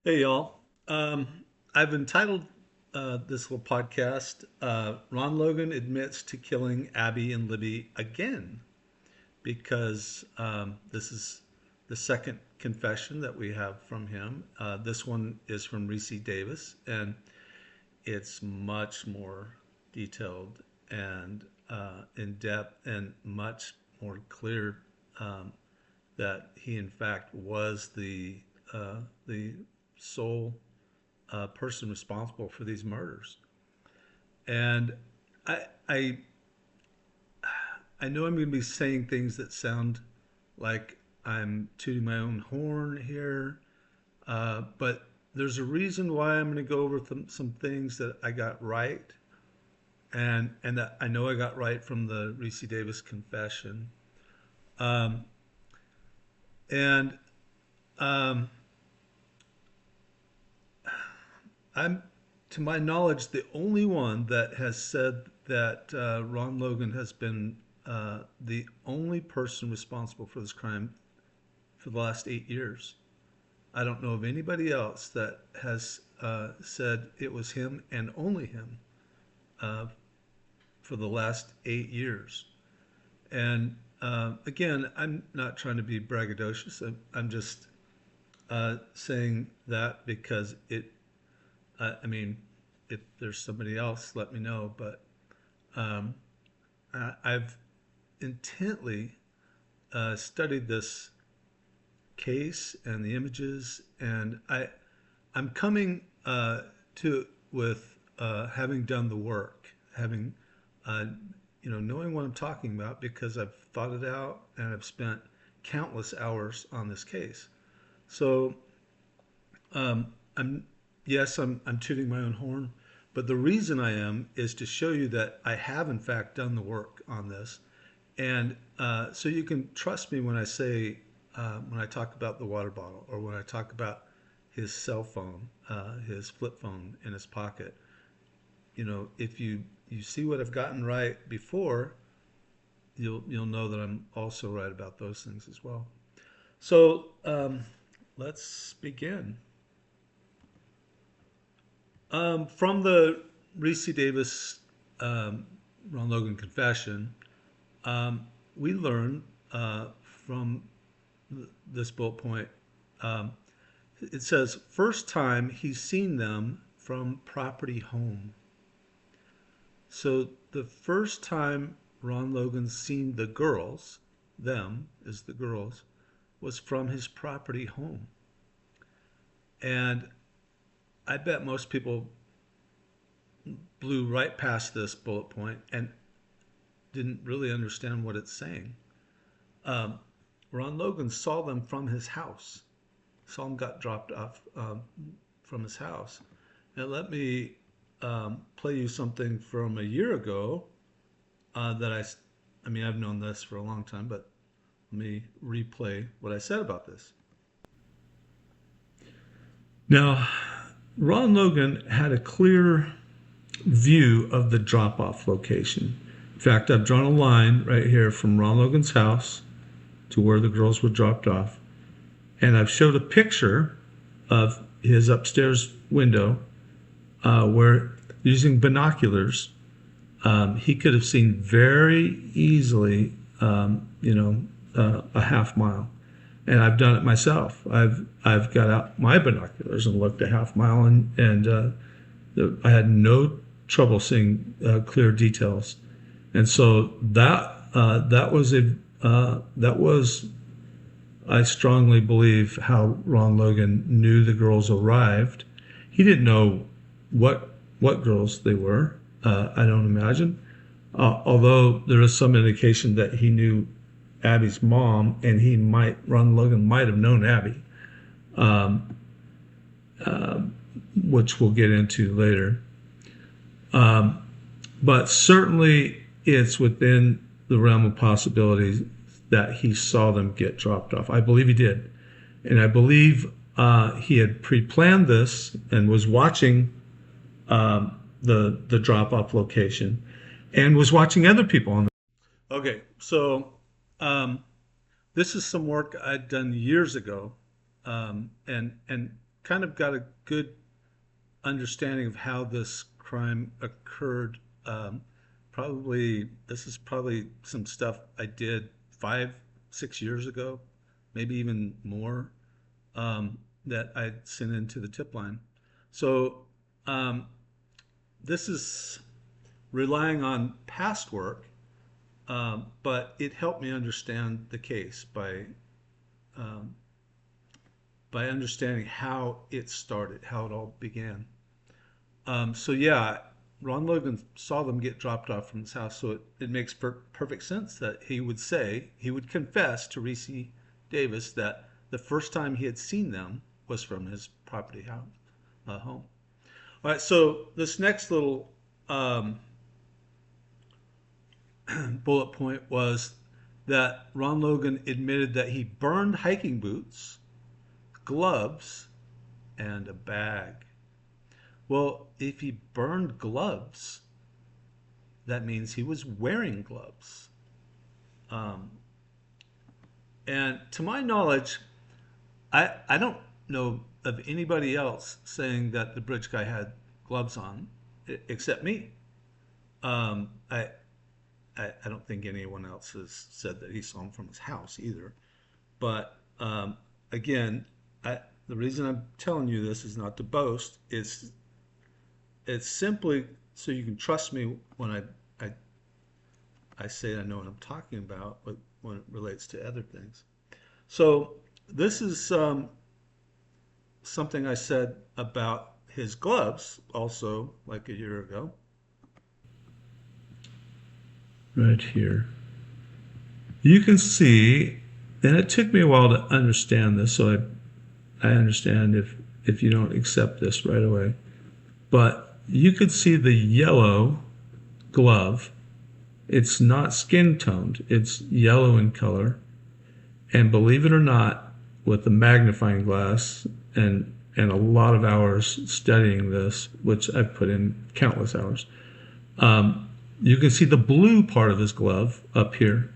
Hey, y'all. I've entitled this little podcast, Ron Logan Admits to Killing Abby and Libby Again, because this is the second confession that we have from him. This one is from Ricci Davis, and it's much more detailed and in depth and much more clear that he, in fact, was the sole person responsible for these murders. And I, I, I know I'm going to be saying things that sound like I'm tooting my own horn here, but there's a reason why I'm going to go over some things that I got right, and that I know I got right from the Reese Davis confession. Um, and um, I'm, to my knowledge, the only one that has said that Ron Logan has been the only person responsible for this crime for the last 8 years. I don't know of anybody else that has said it was him and only him uh, for the last 8 years. And again, I'm not trying to be braggadocious. I'm just saying that because I mean, if there's somebody else, let me know. But um, I've intently studied this case and the images, and I'm coming to it with having done the work, having uh, knowing what I'm talking about because I've thought it out and I've spent countless hours on this case. So I'm yes, I'm tooting my own horn, but the reason I am is to show you that I have in fact done the work on this, and so you can trust me when I say when I talk about the water bottle or when I talk about his cell phone, his flip phone in his pocket. If you see what I've gotten right before, you'll know that I'm also right about those things as well. So let's begin. From the Reese Davis Ron Logan confession, we learn from this bullet point. Um, it says, first time he's seen them from property home. So the first time Ron Logan's seen the girls, them is the girls, was from his property home. And I bet most people blew right past this bullet point and didn't really understand what it's saying. Um, Ron Logan saw them from his house. Saw them got dropped off from his house. And let me play you something from a year ago that I mean, I've known this for a long time, but let me replay what I said about this. Now, Ron Logan had a clear view of the drop off location. In fact, I've drawn a line right here from Ron Logan's house to where the girls were dropped off. And I've showed a picture of his upstairs window where, using binoculars, he could have seen very easily, a half mile. And I've done it myself. I've got out my binoculars and looked a half mile, and I had no trouble seeing clear details. And so that was, I strongly believe, how Ron Logan knew the girls arrived. He didn't know what girls they were. I don't imagine. Although there is some indication that he knew Abby's mom, and Ron Logan might have known Abby, um, uh, which we'll get into later. But certainly it's within the realm of possibilities that he saw them get dropped off. I believe he did. And I believe he had pre-planned this and was watching the drop-off location and was watching other people on the. Okay, so this is some work I'd done years ago, and kind of got a good understanding of how this crime occurred. Probably this is probably some stuff I did 5, 6 years ago, maybe even more, that I sent into the tip line. So um, this is relying on past work, but it helped me understand the case um, by understanding how it started, how it all began. So yeah, Ron Logan saw them get dropped off from his house, so it makes perfect sense that he would confess to Ricci Davis that the first time he had seen them was from his property house, home. All right, so this next little bullet point was that Ron Logan admitted that he burned hiking boots, gloves, and a bag. Well, if he burned gloves, that means he was wearing gloves. Um, and to my knowledge, I don't know of anybody else saying that the bridge guy had gloves on, except me. Um, I, I don't think anyone else has said that he saw him from his house either. But again, the reason I'm telling you this is not to boast. It's simply so you can trust me when I, I say I know what I'm talking about when it relates to other things. So this is something I said about his gloves also like a year ago. Right here. You can see, and it took me a while to understand this, so I understand if you don't accept this right away. But you could see the yellow glove. It's not skin toned, it's yellow in color. And believe it or not, with a magnifying glass and a lot of hours studying this, which I've put in countless hours, you can see the blue part of his glove up here.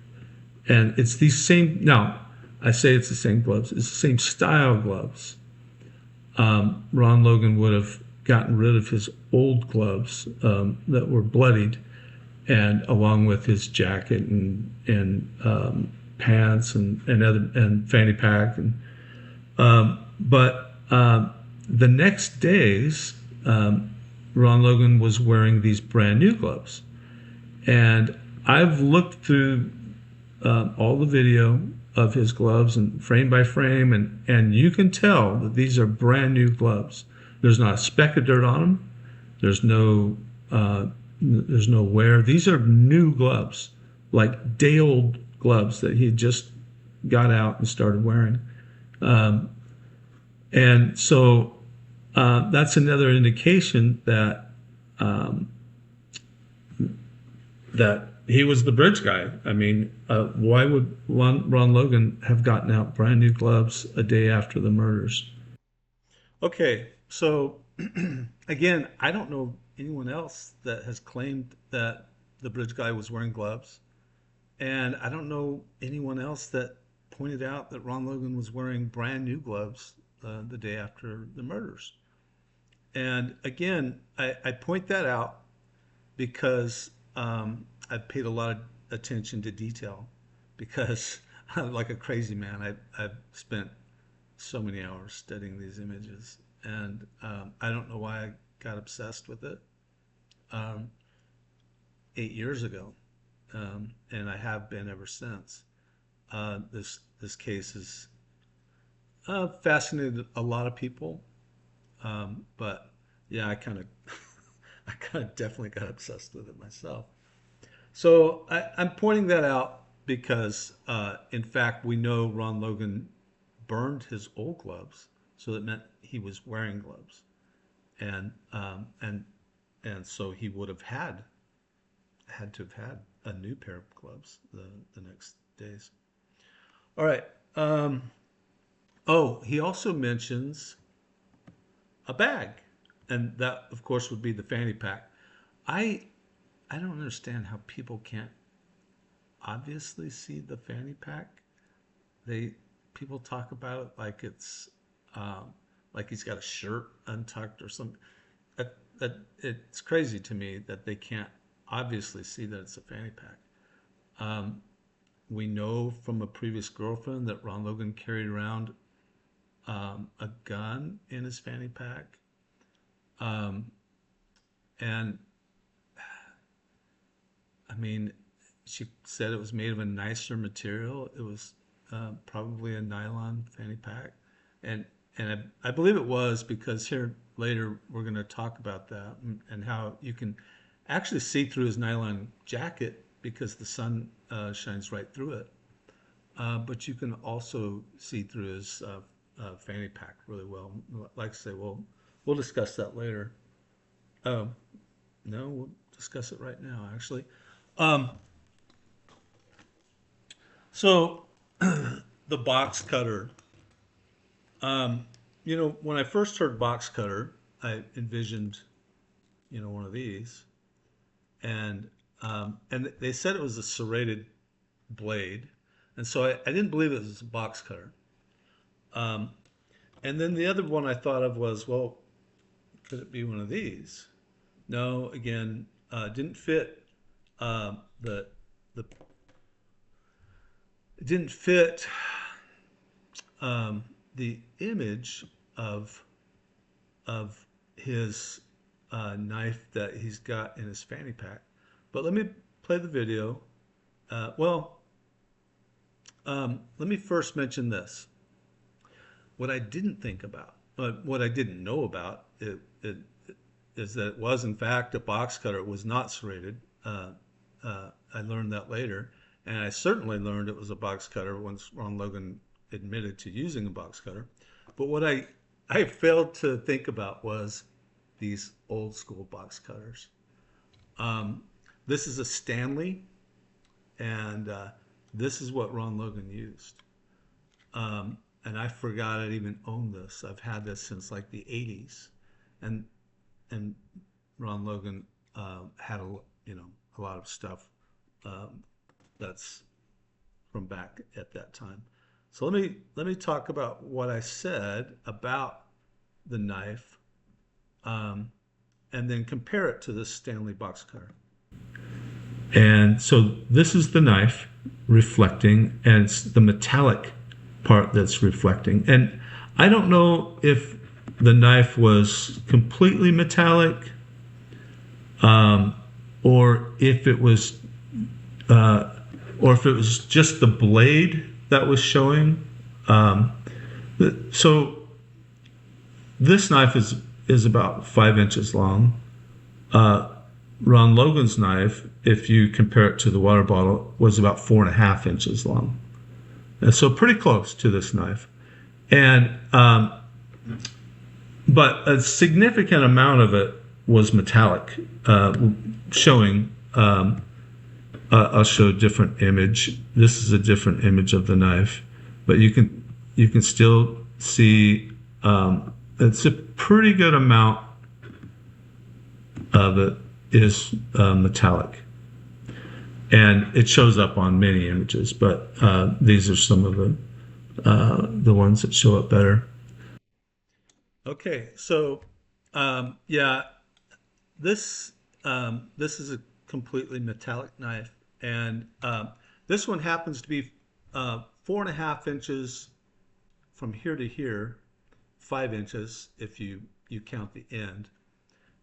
And it's these same, now, I say it's the same gloves, it's the same style gloves. Ron Logan would have gotten rid of his old gloves that were bloodied, and along with his jacket and pants and fanny pack but the next days Ron Logan was wearing these brand new gloves, and I've looked through all the video of his gloves and frame by frame, and you can tell that these are brand new gloves. There's not a speck of dirt on them. There's no wear. These are new gloves, like day old gloves that he just got out and started wearing. And so that's another indication that that he was the bridge guy. I mean, why would Ron Logan have gotten out brand new gloves a day after the murders? Okay, so again, I don't know anyone else that has claimed that the bridge guy was wearing gloves. And I don't know anyone else that pointed out that Ron Logan was wearing brand new gloves the day after the murders. And again, I point that out because I've paid a lot of attention to detail because like a crazy man, I've spent so many hours studying these images. And I don't know why I got obsessed with it 8 years ago. And I have been ever since. This case has fascinated a lot of people, but yeah, I kind of I kind of definitely got obsessed with it myself. So I'm pointing that out because, in fact, we know Ron Logan burned his old gloves, so that meant he was wearing gloves, and so he would have had to have had a new pair of gloves the next days. All right. Oh, he also mentions a bag, and that, of course, would be the fanny pack. I I don't understand how people can't obviously see the fanny pack. They People talk about it um, like he's got a shirt untucked or something. It's crazy to me that they can't obviously see that it's a fanny pack. Um, we know from a previous girlfriend that Ron Logan carried around a gun in his fanny pack. Um, and I mean, she said it was made of a nicer material. It was probably a nylon fanny pack, and I believe it was because here later we're going to talk about that and how you can actually see through his nylon jacket because the sun shines right through it. But you can also see through his fanny pack really well. Like I say, we'll discuss that later. Oh, no, we'll discuss it right now, actually. Um, so the box cutter. Um, when I first heard box cutter, I envisioned, one of these, and they said it was a serrated blade, and so I didn't believe it was a box cutter. Um, and then the other one I thought of was, well, could it be one of these? No, again, didn't fit the the it didn't fit the image of of his knife that he's got in his fanny pack. But let me play the video. Let me first mention this. What I didn't think about, what I didn't know about, is that it was in fact a box cutter. It was not serrated. I learned that later, and I certainly learned it was a box cutter once Ron Logan admitted to using a box cutter. But what I failed to think about was these old school box cutters. Um, this is a Stanley, and this is what Ron Logan used. And I forgot I'd even owned this. I've had this since like the 80s, and and Ron Logan had a lot of stuff um, that's from back at that time. So let me talk about what I said about the knife, um, and then compare it to this Stanley box cutter. And so this is the knife reflecting, and it's the metallic part that's reflecting. And I don't know if the knife was completely metallic, um, or if it was, or if it was just the blade that was showing. Um, so this knife is about 5 inches long. Uh, Ron Logan's knife, if you compare it to the water bottle, was about 4.5 inches long. And so pretty close to this knife. And but a significant amount of it was metallic, showing. I'll show a different image. This is a different image of the knife, but you can still see it's a pretty good amount of it is metallic, and it shows up on many images. But these are some of the ones that show up better. Okay, so yeah, this is a completely metallic knife, and this one happens to be 4.5 inches from here to here, 5 inches if you count the end.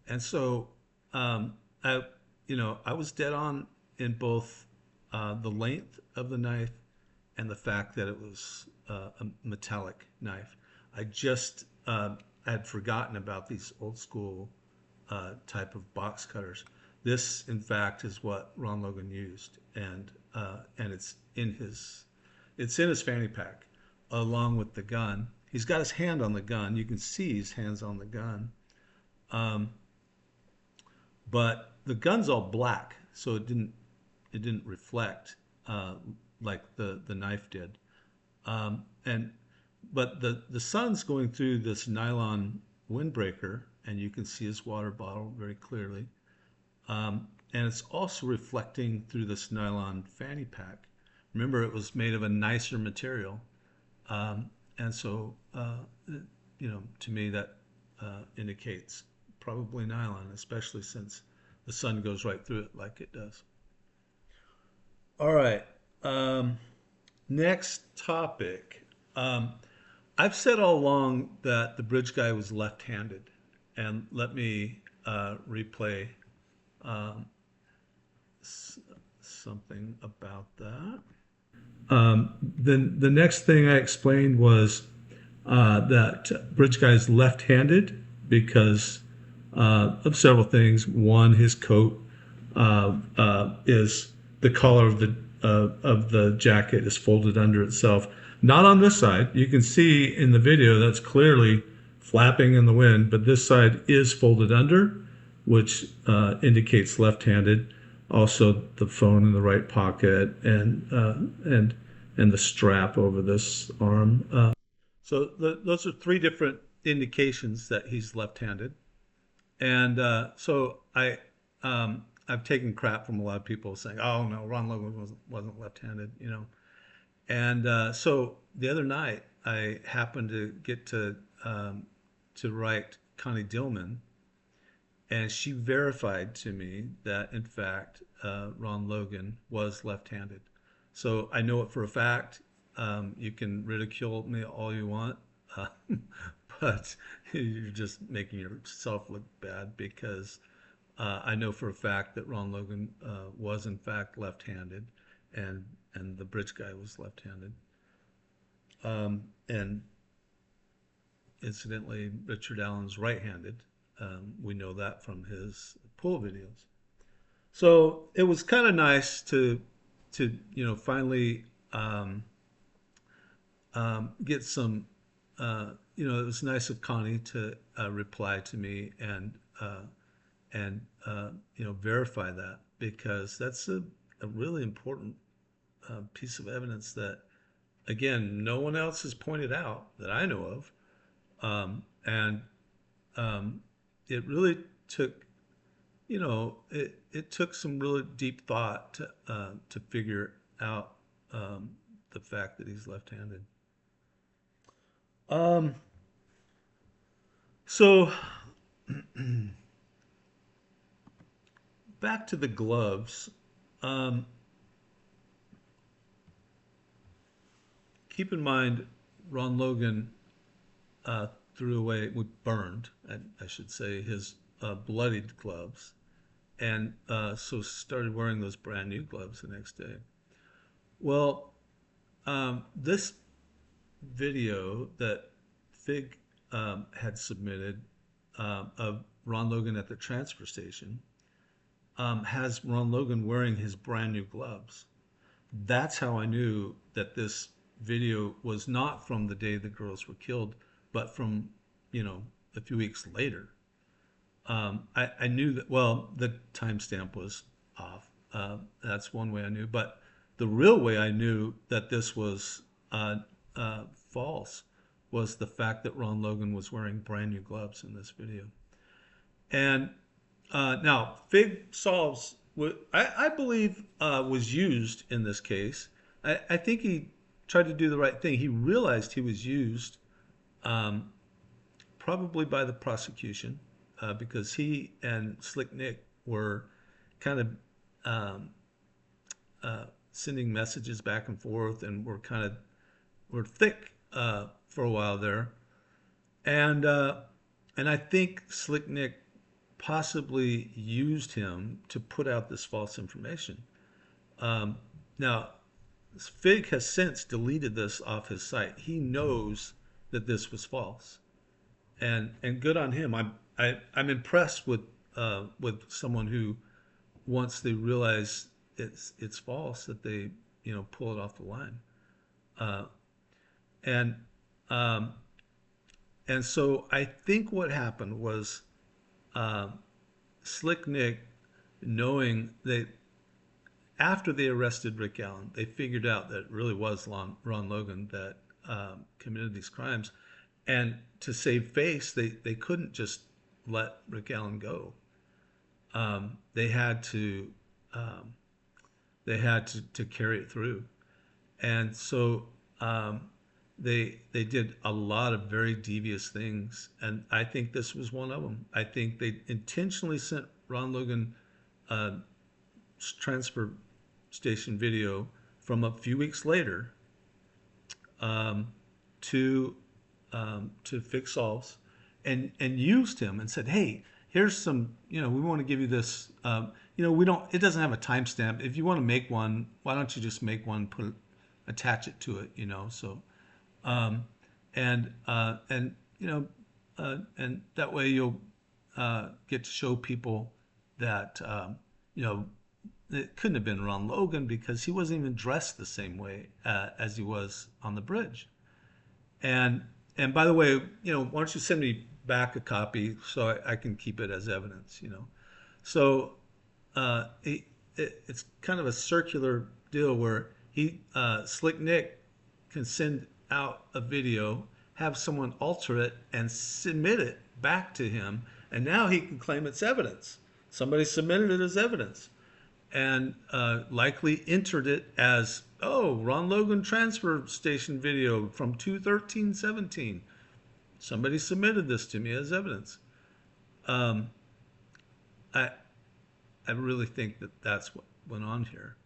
And so I I was dead on in both the length of the knife and the fact that it was a metallic knife. I just had forgotten about these old school type of box cutters. This, in fact, is what Ron Logan used, and it's in his fanny pack along with the gun. He's got his hand on the gun. You can see his hands on the gun, but the gun's all black, so it didn't reflect like the knife did. And but the sun's going through this nylon windbreaker, and you can see his water bottle very clearly. And it's also reflecting through this nylon fanny pack. Remember, it was made of a nicer material, and so to me that indicates probably nylon, especially since the sun goes right through it like it does. All right. Um, Next topic. Um, I've said all along that the bridge guy was left-handed, and let me replay um, something about that. Then the next thing I explained was that bridge guy is left-handed because of several things. One, his coat is the collar of the jacket is folded under itself. Not on this side. You can see in the video that's clearly flapping in the wind, but this side is folded under, which indicates left-handed. Also, the phone in the right pocket and the strap over this arm. So those are three different indications that he's left-handed. And I've taken crap from a lot of people saying, "Oh no, Ron Logan wasn't left-handed." And so the other night, I happened to get to write Connie Dillman, and she verified to me that in fact Ron Logan was left-handed. So I know it for a fact. You can ridicule me all you want, uh, but you're just making yourself look bad because I know for a fact that Ron Logan was in fact left-handed, and and the bridge guy was left-handed. And incidentally, Richard Allen's right-handed. We know that from his pool videos. So it was kind of nice to finally get some. It was nice of Connie to reply to me and verify that, because that's a really important piece of evidence that, again, no one else has pointed out that I know of. And it really took, it took some really deep thought to figure out the fact that he's left-handed. Um, so back to the gloves. Um, Keep in mind, Ron Logan uh, threw away, burned, I should say, his bloodied gloves, and so started wearing those brand new gloves the next day. Well, this video that Fig had submitted of Ron Logan at the transfer station has Ron Logan wearing his brand new gloves. That's how I knew that this video was not from the day the girls were killed, but from, a few weeks later. I knew that, well, the timestamp was off. That's one way I knew. But the real way I knew that this was false was the fact that Ron Logan was wearing brand new gloves in this video. And now, Fig solves what I believe was used in this case. I think he tried to do the right thing. He realized he was used, um, probably by the prosecution, because he and Slick Nick were kind of um, sending messages back and forth, and were thick for a while there. And and I think Slick Nick possibly used him to put out this false information. Um, Now, Fig has since deleted this off his site. He knows that this was false, and good on him. I'm impressed with someone who, once they realize it's false, that they pull it off the line. Uh, and um, and so I think what happened was, um, Slick Nick, knowing that after they arrested Rick Allen, they figured out that it really was Ron Logan that committed these crimes. And to save face, they couldn't just let Rick Allen go. They had to to carry it through. And so they did a lot of very devious things, and I think this was one of them. I think they intentionally sent Ron Logan transfer station video from a few weeks later um, to Fix Solves, and used him and said, "Hey, here's some. We want to give you this. We don't. It doesn't have a timestamp. If you want to make one, why don't you just make one, attach it to it. So, um, and that way you'll get to show people that it couldn't have been Ron Logan because he wasn't even dressed the same way as he was on the bridge. And and by the way, why don't you send me back a copy so I can keep it as evidence. So it's kind of a circular deal where Slick Nick can send out a video, have someone alter it, and submit it back to him, and now he can claim it's evidence. Somebody submitted it as evidence, and likely entered it as, oh, Ron Logan transfer station video from 2/13/17. Somebody submitted this to me as evidence. Um, I I really think that that's what went on here,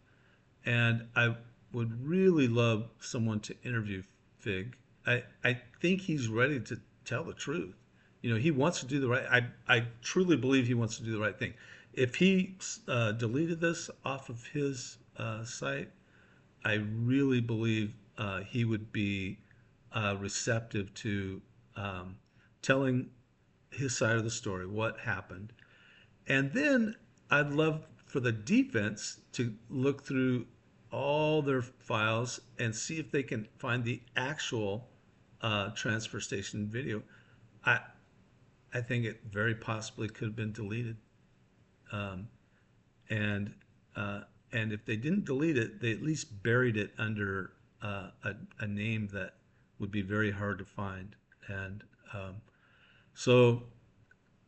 and I would really love someone to interview Fig. I think he's ready to tell the truth. He wants to do the right. I truly believe he wants to do the right thing. If he deleted this off of his site, I really believe he would be receptive to telling his side of the story, what happened. And then I'd love for the defense to look through all their files and see if they can find the actual transfer station video. I I think it very possibly could have been deleted. Um, and and if they didn't delete it, they at least buried it under a name that would be very hard to find. And so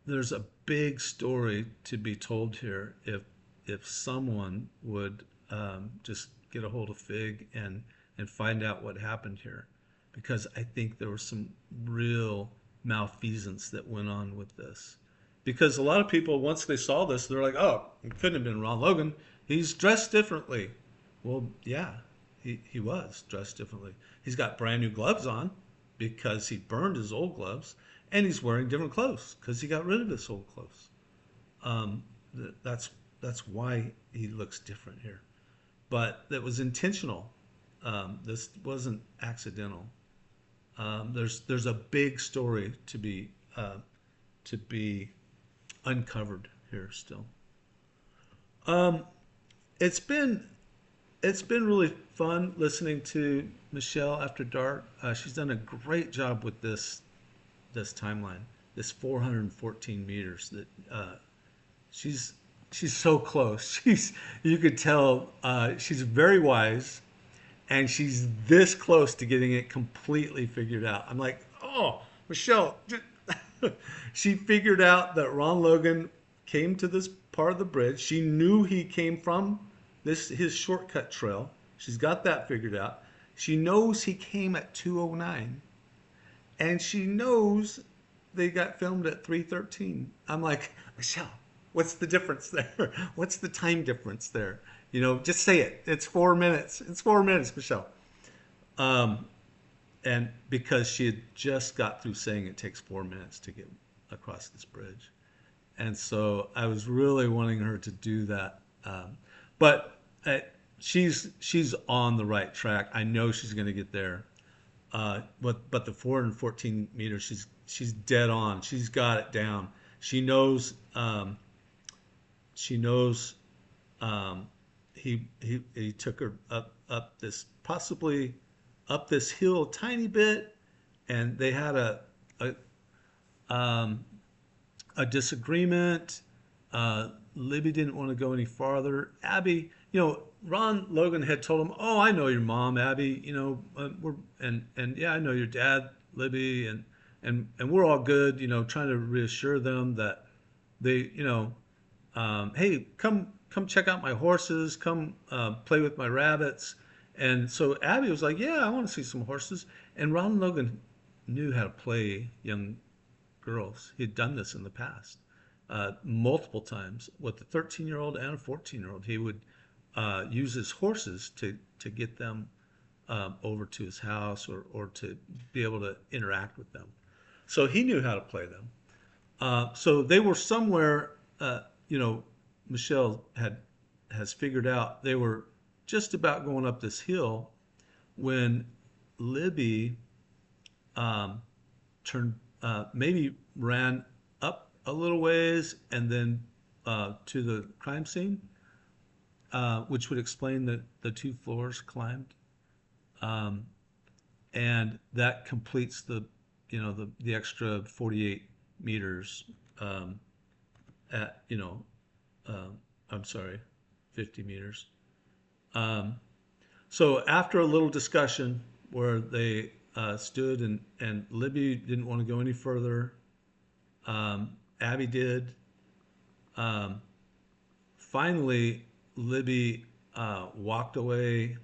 there's a big story to be told here if someone would just get a hold of Fig and find out what happened here, because I think there was some real malfeasance that went on with this. Because a lot of people, once they saw this, they're like, "Oh, it couldn't have been Ron Logan. He's dressed differently." Well, yeah, he was dressed differently. He's got brand new gloves on because he burned his old gloves, and he's wearing different clothes because he got rid of his old clothes. Um, that's why he looks different here. But that was intentional. This wasn't accidental. There's a big story to be uncovered here still. Um, it's been it's been really fun listening to Michelle after dark. She's done a great job with this timeline, this 414 meters. That she's she's so close. You could tell she's very wise, and she's this close to getting it completely figured out. I'm like, oh, Michelle, she figured out that Ron Logan came to this part of the bridge. She knew he came from his shortcut trail. She's got that figured out. She knows he came at 2:09, and she knows they got filmed at 3:13. I'm like, Michelle, what's the difference there? What's the time difference there? Just say it. It's 4 minutes. It's 4 minutes, Michelle. Um, and because she had just got through saying it takes 4 minutes to get across this bridge. And so I was really wanting her to do that. But she's on the right track. I know she's going to get there. But the 414 meters, she's dead on. She's got it down. She knows. She knows. He took her up this, possibly up this hill a tiny bit, and they had a um, a disagreement. Libby didn't want to go any farther. Abby, Ron Logan had told him, "Oh, I know your mom, Abby. And yeah, I know your dad, Libby, and we're all good. Trying to reassure them that they, hey, come check out my horses. Come play with my rabbits." And so Abby was like, "Yeah, I want to see some horses." And Ron Logan knew how to play young girls. He'd done this in the past, multiple times with a 13-year-old and a 14-year-old. He would use his horses to get them over to his house, or to be able to interact with them. So he knew how to play them. So they were somewhere, you know, Michelle has figured out they were just about going up this hill when Libby um, turned, maybe ran up a little ways and then to the crime scene, which would explain that the 2 floors climbed. Um, and that completes the extra 48 meters, um, at, um, I'm sorry, 50 meters. Um, so after a little discussion where they stood, and Libby didn't want to go any further, Abby did. Um, Finally, Libby walked away,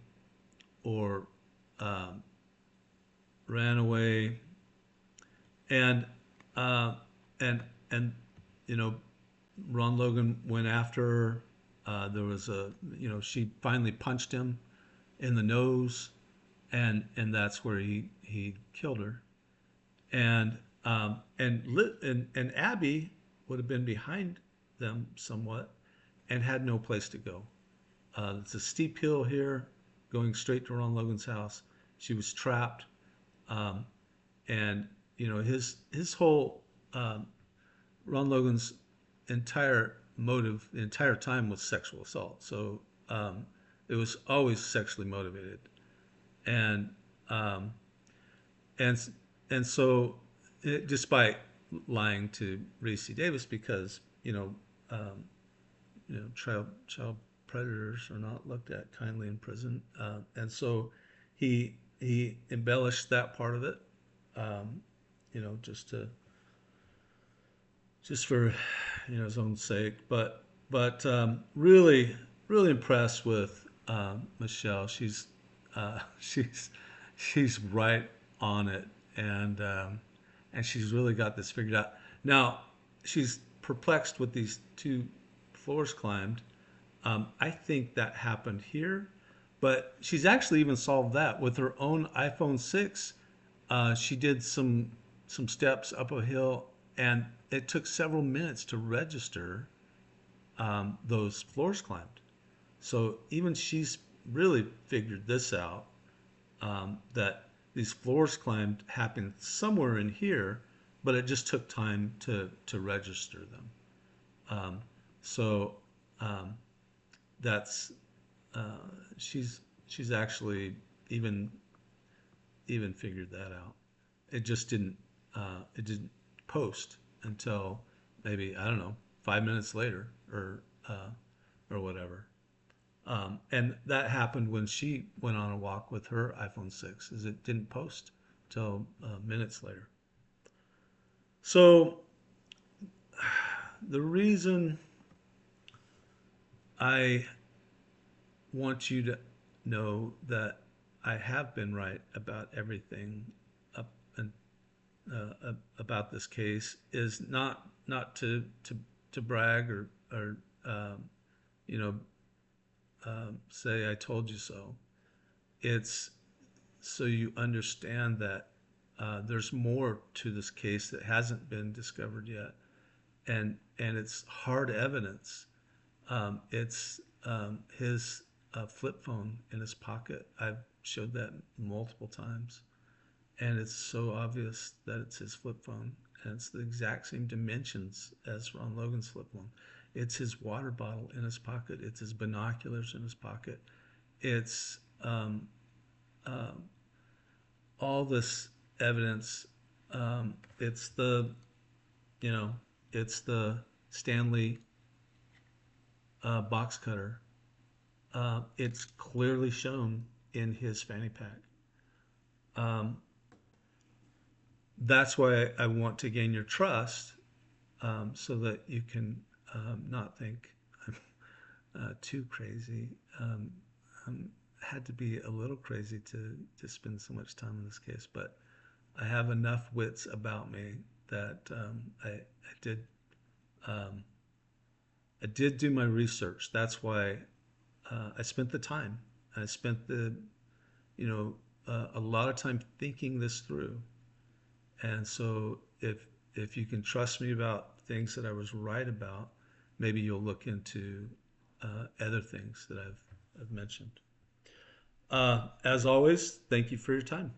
or um, ran away, and uh, and and you know, Ron Logan went after her. There was she finally punched him in the nose, and that's where he killed her. And Abby would have been behind them somewhat, and had no place to go. It's a steep hill here, going straight to Ron Logan's house. She was trapped, um, and his whole, Ron Logan's entire motive the entire time was sexual assault. So it was always sexually motivated, and um, and so despite lying to Ricci Davis, because child predators are not looked at kindly in prison, and so he embellished that part of it, um, just to just for his own sake. But really, really impressed with Michelle. She's right on it, and she's really got this figured out. Now she's perplexed with these 2 floors climbed. I think that happened here, but she's actually even solved that with her own iPhone 6. She did some steps up a hill, and it took several minutes to register those floors climbed. So even she's really figured this out, that these floors climbed happened somewhere in here, but it just took time to register them. So um, that's uh, she's actually even even figured that out. It didn't post until maybe, I don't know, 5 minutes later, or whatever. And that happened when she went on a walk with her iPhone 6, is it didn't post till minutes later. So the reason I want you to know that I have been right about everything up and about this case is not to brag, or you know say I told you so. It's so you understand that there's more to this case that hasn't been discovered yet, and it's hard evidence. It's his flip phone in his pocket. I've showed that multiple times, and it's so obvious that it's his flip phone, and it's the exact same dimensions as Ron Logan's flip phone. It's his water bottle in his pocket. It's his binoculars in his pocket. It's all this evidence. It's the you know it's the Stanley box cutter. It's clearly shown in his fanny pack. Um, that's why I want to gain your trust, so that you can not think I'm too crazy. Um, had to be a little crazy to spend so much time in this case, but I have enough wits about me that I did um, I did do my research. That's why I spent the time. I spent you know, a lot of time thinking this through. And so if you can trust me about things that I was right about, maybe you'll look into other things that I've mentioned. As always, thank you for your time.